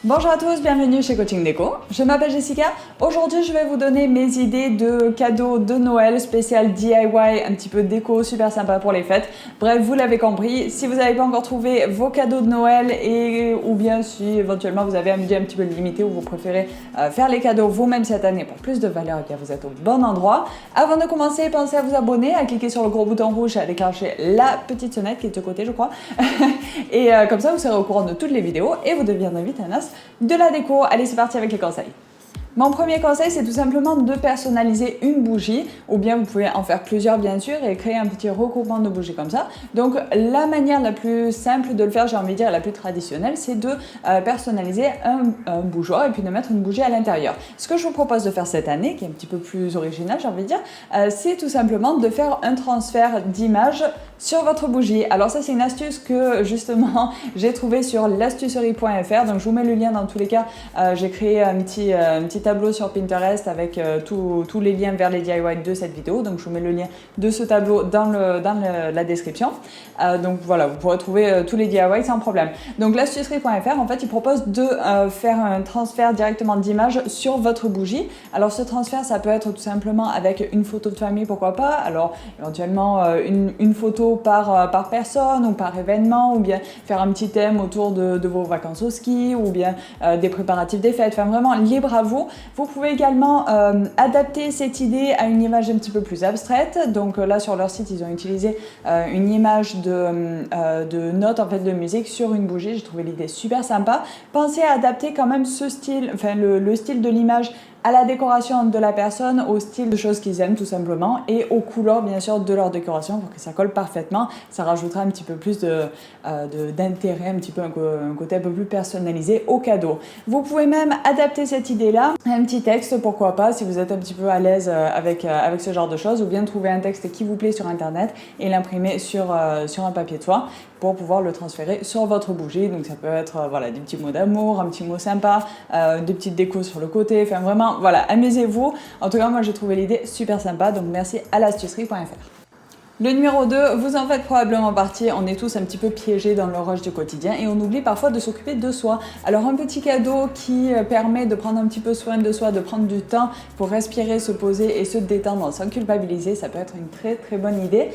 Bonjour à tous, bienvenue chez Coaching Déco. Je m'appelle Jessica. Aujourd'hui, je vais vous donner mes idées de cadeaux de Noël spécial DIY, un petit peu déco, super sympa pour les fêtes. Bref, vous l'avez compris, si vous n'avez pas encore trouvé vos cadeaux de Noël ou bien si éventuellement vous avez un budget un petit peu limité ou vous préférez faire les cadeaux vous-même cette année pour plus de valeur, eh bien vous êtes au bon endroit. Avant de commencer, pensez à vous abonner, à cliquer sur le gros bouton rouge et à déclencher la petite sonnette qui est de côté, je crois. Et comme ça, vous serez au courant de toutes les vidéos et vous deviendrez vite un as de la déco. Allez, c'est parti avec les conseils. Mon premier conseil, c'est tout simplement de personnaliser une bougie, ou bien vous pouvez en faire plusieurs bien sûr et créer un petit regroupement de bougies comme ça. Donc la manière la plus simple de le faire, j'ai envie de dire la plus traditionnelle, c'est de personnaliser un bougeoir et puis de mettre une bougie à l'intérieur. Ce que je vous propose de faire cette année, qui est un petit peu plus original, j'ai envie de dire, c'est tout simplement de faire un transfert d'image sur votre bougie. Alors ça, c'est une astuce que justement j'ai trouvée sur l'astucerie.fr, donc je vous mets le lien dans tous les cas. J'ai créé un petit tableau sur Pinterest avec tous les liens vers les DIY de cette vidéo, donc je vous mets le lien de ce tableau dans la description. Donc voilà, vous pourrez trouver tous les DIY sans problème. Donc l'astucerie.fr, en fait, il propose de faire un transfert directement d'image sur votre bougie. Alors ce transfert, ça peut être tout simplement avec une photo de famille, pourquoi pas. Alors éventuellement une photo par personne ou par événement, ou bien faire un petit thème autour de vos vacances au ski, ou bien des préparatifs des fêtes, enfin vraiment libre à vous. Vous pouvez également adapter cette idée à une image un petit peu plus abstraite. Donc là sur leur site, ils ont utilisé une image de notes en fait de musique sur une bougie. J'ai trouvé l'idée super sympa. Pensez à adapter quand même ce style, enfin le style de l'image à la décoration de la personne, au style de choses qu'ils aiment tout simplement et aux couleurs bien sûr de leur décoration pour que ça colle parfaitement. Ça rajoutera un petit peu plus d'intérêt, un petit peu un côté un peu plus personnalisé au cadeau. Vous pouvez même adapter cette idée-là à un petit texte, pourquoi pas, si vous êtes un petit peu à l'aise avec ce genre de choses, ou bien trouver un texte qui vous plaît sur internet et l'imprimer sur un papier de soie pour pouvoir le transférer sur votre bougie. Donc ça peut être voilà, des petits mots d'amour, un petit mot sympa, des petites décos sur le côté, enfin vraiment voilà, amusez-vous. En tout cas, moi j'ai trouvé l'idée super sympa, donc merci à l'astucerie.fr. Le numéro 2, vous en faites probablement partie, on est tous un petit peu piégés dans le rush du quotidien et on oublie parfois de s'occuper de soi. Alors un petit cadeau qui permet de prendre un petit peu soin de soi, de prendre du temps pour respirer, se poser et se détendre sans culpabiliser, ça peut être une très très bonne idée.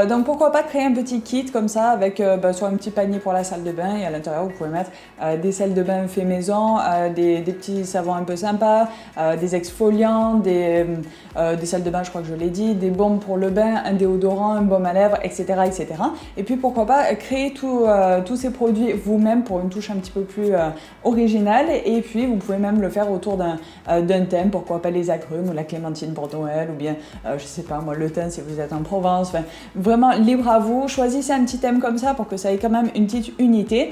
Donc pourquoi pas créer un petit kit comme ça avec soit un petit panier pour la salle de bain et à l'intérieur vous pouvez mettre des sels de bain fait maison, des petits savons un peu sympas, des exfoliants, des sels de bain je crois que je l'ai dit, des bombes pour le bain, un déodorant, un baume à lèvres, etc., etc. Et puis pourquoi pas créer tous ces produits vous-même pour une touche un petit peu plus originale. Et puis vous pouvez même le faire autour d'un thème, pourquoi pas les agrumes ou la clémentine pour Noël, ou bien je sais pas moi le thym si vous êtes en Provence. Enfin, vraiment libre à vous. Choisissez un petit thème comme ça pour que ça ait quand même une petite unité.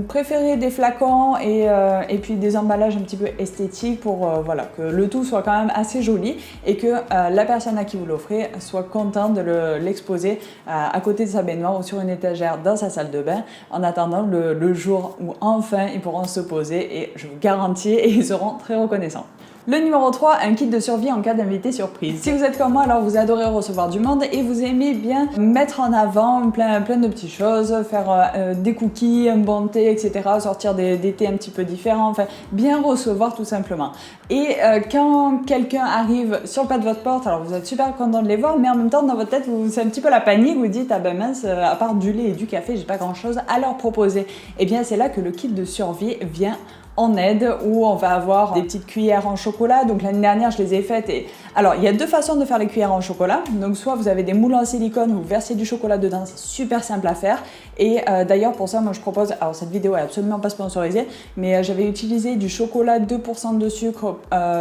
Préférez des flacons et puis des emballages un petit peu esthétiques pour voilà, que le tout soit quand même assez joli et que la personne à qui vous l'offrez soit contente de l'exposer à côté de sa baignoire ou sur une étagère dans sa salle de bain en attendant le jour où enfin ils pourront se poser et je vous garantis et ils seront très reconnaissants. Le numéro 3, un kit de survie en cas d'invité surprise. Si vous êtes comme moi, alors vous adorez recevoir du monde et vous aimez bien mettre en avant plein de petites choses, faire des cookies, un bon thé, etc., sortir des thés un petit peu différents, enfin bien recevoir tout simplement. Et quand quelqu'un arrive sur le pas de votre porte, alors vous êtes super content de les voir, mais en même temps dans votre tête, c'est un petit peu la panique, vous dites ah ben mince, à part du lait et du café, j'ai pas grand chose à leur proposer. Et bien c'est là que le kit de survie vient en aide, où on va avoir des petites cuillères en chocolat. Donc l'année dernière je les ai faites et alors il y a deux façons de faire les cuillères en chocolat. Donc soit vous avez des moules en silicone, vous versez du chocolat dedans, c'est super simple à faire. Et d'ailleurs pour ça moi je propose, alors cette vidéo est absolument pas sponsorisée, mais j'avais utilisé du chocolat 2% de sucre,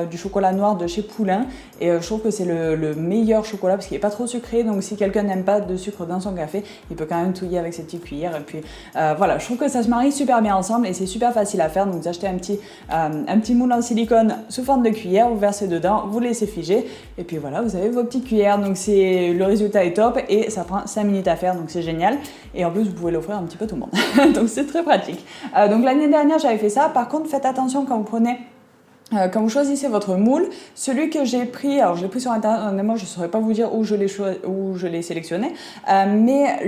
du chocolat noir de chez Poulain, et je trouve que c'est le meilleur chocolat parce qu'il n'est pas trop sucré. Donc si quelqu'un n'aime pas de sucre dans son café, il peut quand même touiller avec ses petites cuillères. Et puis voilà, je trouve que ça se marie super bien ensemble et c'est super facile à faire. Donc vous achetez un petit moule en silicone sous forme de cuillère, vous versez dedans, vous laissez figer et puis voilà, vous avez vos petites cuillères. Donc le résultat est top et ça prend 5 minutes à faire, donc c'est génial. Et en plus vous pouvez l'offrir un petit peu à tout le monde donc c'est très pratique. Donc l'année dernière j'avais fait ça. Par contre faites attention quand vous prenez Quand vous choisissez votre moule, celui que j'ai pris, alors je l'ai pris sur internet, honnêtement je ne saurais pas vous dire où je l'ai sélectionné, mais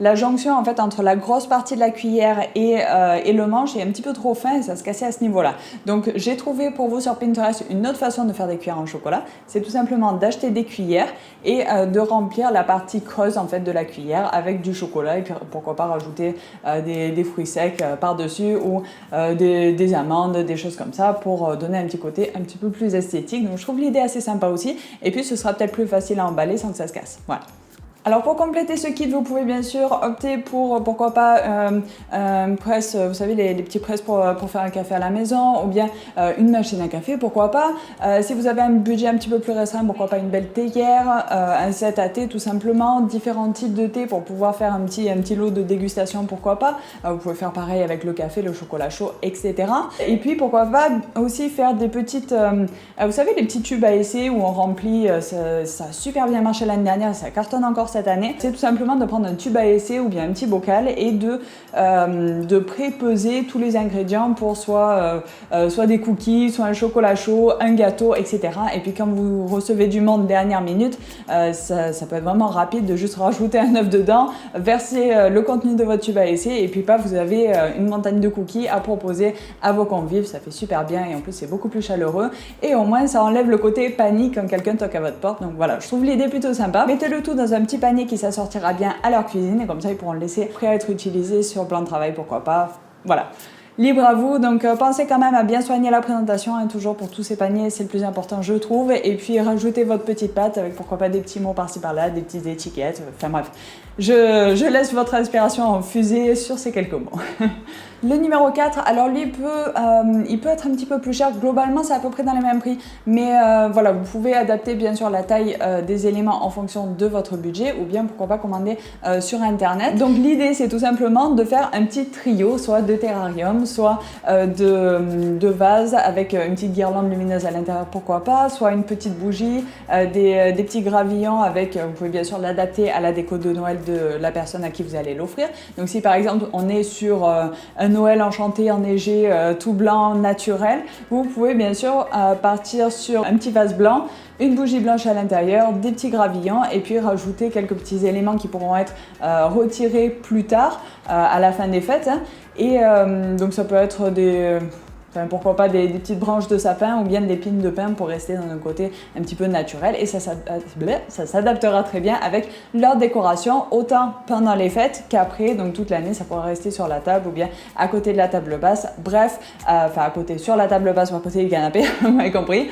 la jonction en fait entre la grosse partie de la cuillère et le manche est un petit peu trop fin et ça se cassait à ce niveau-là. Donc j'ai trouvé pour vous sur Pinterest une autre façon de faire des cuillères en chocolat, c'est tout simplement d'acheter des cuillères et de remplir la partie creuse en fait de la cuillère avec du chocolat et puis pourquoi pas rajouter des fruits secs par-dessus ou des amandes, des choses comme ça, pour donner un petit côté un petit peu plus esthétique. Donc je trouve l'idée assez sympa aussi. Et puis ce sera peut-être plus facile à emballer sans que ça se casse. Voilà. Alors pour compléter ce kit, vous pouvez bien sûr opter pour, pourquoi pas, presse, vous savez, les petits presses pour faire un café à la maison, ou bien une machine à café, pourquoi pas. Si vous avez un budget un petit peu plus restreint, pourquoi pas une belle théière, un set à thé tout simplement, différents types de thé pour pouvoir faire un petit lot de dégustation, pourquoi pas. Vous pouvez faire pareil avec le café, le chocolat chaud, etc. Et puis pourquoi pas aussi faire des petites, vous savez, les petits tubes à essai où on remplit, ça a super bien marché l'année dernière, ça cartonne encore cette année, c'est tout simplement de prendre un tube à essai ou bien un petit bocal et de pré-peser tous les ingrédients pour soit des cookies, soit un chocolat chaud, un gâteau, etc. Et puis quand vous recevez du monde dernière minute, ça peut être vraiment rapide de juste rajouter un œuf dedans, verser le contenu de votre tube à essai et puis pas vous avez une montagne de cookies à proposer à vos convives, ça fait super bien et en plus c'est beaucoup plus chaleureux et au moins ça enlève le côté panique quand quelqu'un toque à votre porte. Donc voilà, je trouve l'idée plutôt sympa. Mettez le tout dans un petit panier qui s'assortira bien à leur cuisine et comme ça ils pourront le laisser prêt à être utilisé sur le plan de travail, pourquoi pas. Voilà. Libre à vous, donc pensez quand même à bien soigner la présentation, hein, toujours pour tous ces paniers, c'est le plus important je trouve, et puis rajoutez votre petite pâte avec pourquoi pas des petits mots par-ci par-là, des petites étiquettes, enfin bref, je laisse votre inspiration en fusée sur ces quelques mots. Le numéro 4, alors lui il peut être un petit peu plus cher, globalement c'est à peu près dans les mêmes prix, mais voilà, vous pouvez adapter bien sûr la taille des éléments en fonction de votre budget ou bien pourquoi pas commander sur internet. Donc l'idée c'est tout simplement de faire un petit trio, soit de terrarium, soit de vase avec une petite guirlande lumineuse à l'intérieur, pourquoi pas, soit une petite bougie, des petits gravillons avec, vous pouvez bien sûr l'adapter à la déco de Noël de la personne à qui vous allez l'offrir. Donc si par exemple on est sur un Noël enchanté, enneigé, tout blanc, naturel, vous pouvez bien sûr partir sur un petit vase blanc, une bougie blanche à l'intérieur, des petits gravillons et puis rajouter quelques petits éléments qui pourront être retirés plus tard à la fin des fêtes. Hein. Et donc ça peut être enfin, pourquoi pas des petites branches de sapin ou bien des pines de pin pour rester dans un côté un petit peu naturel et ça s'adaptera très bien avec leur décoration autant pendant les fêtes qu'après, donc toute l'année ça pourra rester sur la table ou bien à côté de la table basse, bref, enfin à côté sur la table basse ou à côté du canapé, vous m'avez compris.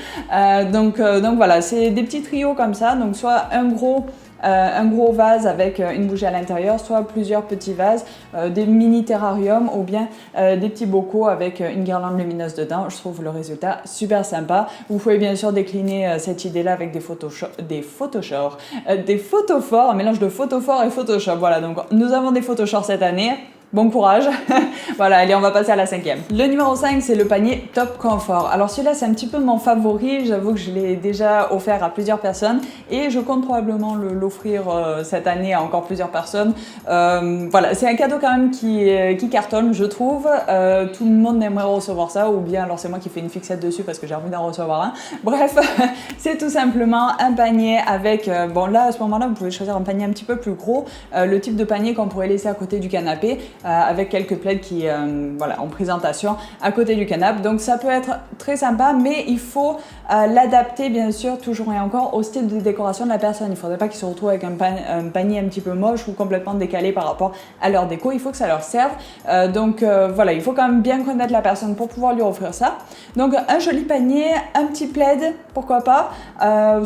Donc voilà, c'est des petits trios comme ça, donc soit un gros vase avec une bougie à l'intérieur, soit plusieurs petits vases, des mini terrariums ou bien des petits bocaux avec une guirlande lumineuse dedans. Je trouve le résultat super sympa. Vous pouvez bien sûr décliner cette idée-là avec des photoforts, un mélange de photoforts et Photoshop. Voilà, donc nous avons des photoshorts cette année. Bon courage. Voilà, allez, on va passer à la 5e. Le numéro 5, c'est le panier Top Confort. Alors celui-là, c'est un petit peu mon favori. J'avoue que je l'ai déjà offert à plusieurs personnes et je compte probablement l'offrir cette année à encore plusieurs personnes. Voilà, c'est un cadeau quand même qui cartonne, je trouve. Tout le monde aimerait recevoir ça ou bien alors c'est moi qui fais une fixette dessus parce que j'ai envie d'en recevoir un. Bref, c'est tout simplement un panier avec... bon là, à ce moment-là, vous pouvez choisir un panier un petit peu plus gros. Le type de panier qu'on pourrait laisser à côté du canapé. Avec quelques plaids qui, voilà, en présentation à côté du canapé. Donc ça peut être très sympa, mais il faut l'adapter bien sûr toujours et encore au style de décoration de la personne. Il ne faudrait pas qu'ils se retrouvent avec un panier un petit peu moche ou complètement décalé par rapport à leur déco. Il faut que ça leur serve. Donc voilà, il faut quand même bien connaître la personne pour pouvoir lui offrir ça. Donc un joli panier, un petit plaid, pourquoi pas,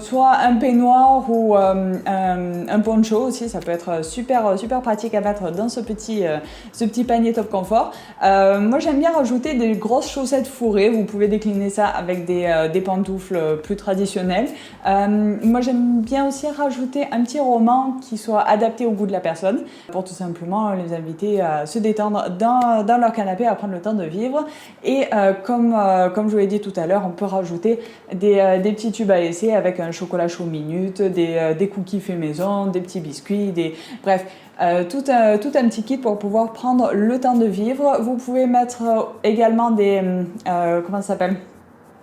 soit un peignoir ou un poncho aussi. Ça peut être super pratique à mettre dans ce petit panier Top Confort. Moi j'aime bien rajouter des grosses chaussettes fourrées, vous pouvez décliner ça avec des pantoufles plus traditionnelles. Moi j'aime bien aussi rajouter un petit roman qui soit adapté au goût de la personne pour tout simplement les inviter à se détendre dans leur canapé, à prendre le temps de vivre. Et comme je vous l'ai dit tout à l'heure, on peut rajouter des petits tubes à essai avec un chocolat chaud minute, des cookies faits maison, des petits biscuits, bref, tout un petit kit pour pouvoir prendre le temps de vivre. Vous pouvez mettre également comment ça s'appelle ?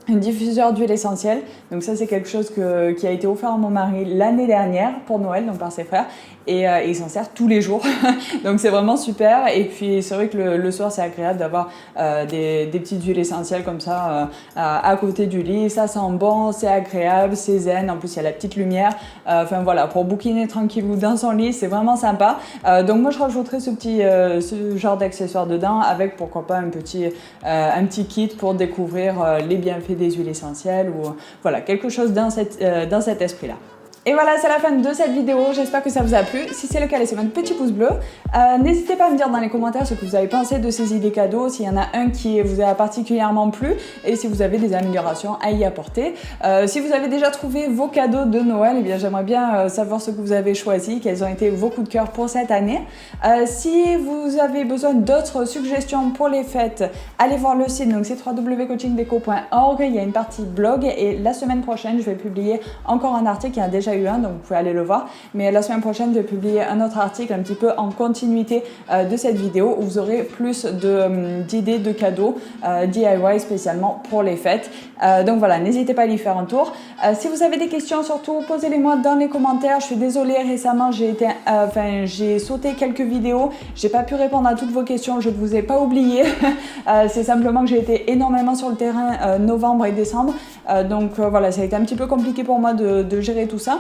un diffuseur d'huile essentielle. Donc ça, c'est quelque chose qui a été offert à mon mari l'année dernière pour Noël, donc par ses frères. Et il s'en sert tous les jours. Donc c'est vraiment super. Et puis c'est vrai que le soir, c'est agréable d'avoir des petites huiles essentielles comme ça à côté du lit. Ça sent bon, c'est agréable, c'est zen. En plus, il y a la petite lumière. Enfin voilà, pour bouquiner tranquillou dans son lit, c'est vraiment sympa. Donc moi, je rajouterai ce genre d'accessoire dedans avec pourquoi pas un petit kit pour découvrir les bienfaits des huiles essentielles ou voilà, quelque chose dans cet esprit-là. Et voilà, c'est la fin de cette vidéo, j'espère que ça vous a plu. Si c'est le cas, laissez-moi un petit pouce bleu. N'hésitez pas à me dire dans les commentaires ce que vous avez pensé de ces idées cadeaux, s'il y en a un qui vous a particulièrement plu et si vous avez des améliorations à y apporter. Si vous avez déjà trouvé vos cadeaux de Noël, eh bien j'aimerais bien savoir ce que vous avez choisi, quels ont été vos coups de cœur pour cette année. Si vous avez besoin d'autres suggestions pour les fêtes, allez voir le site, donc c'est www.coachingdeco.org, il y a une partie blog et la semaine prochaine, je vais publier encore un article qui a déjà eu un, donc vous pouvez aller le voir. Mais la semaine prochaine, je vais publier un autre article un petit peu en continuité de cette vidéo où vous aurez plus d'idées de cadeaux DIY spécialement pour les fêtes. Donc voilà, n'hésitez pas à y faire un tour. Si vous avez des questions, surtout, posez-les-moi dans les commentaires. Je suis désolée, récemment, j'ai sauté quelques vidéos. J'ai pas pu répondre à toutes vos questions. Je ne vous ai pas oublié. C'est simplement que j'ai été énormément sur le terrain novembre et décembre. Donc voilà, ça a été un petit peu compliqué pour moi de gérer tout ça.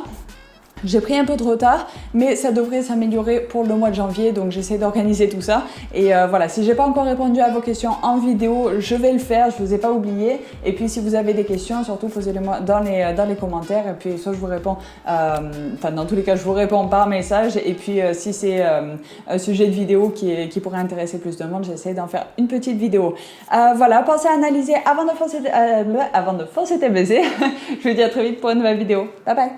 J'ai pris un peu de retard, mais ça devrait s'améliorer pour le mois de janvier, donc j'essaie d'organiser tout ça. Et voilà, si j'ai pas encore répondu à vos questions en vidéo, je vais le faire, je vous ai pas oublié. Et puis si vous avez des questions, surtout posez-les-moi dans les commentaires. Et puis soit je vous réponds, dans tous les cas, je vous réponds par message. Et puis si c'est un sujet de vidéo qui pourrait intéresser plus de monde, j'essaie d'en faire une petite vidéo. Voilà, pensez à analyser avant de foncer tes baisers. Je vous dis à très vite pour une nouvelle vidéo. Bye bye!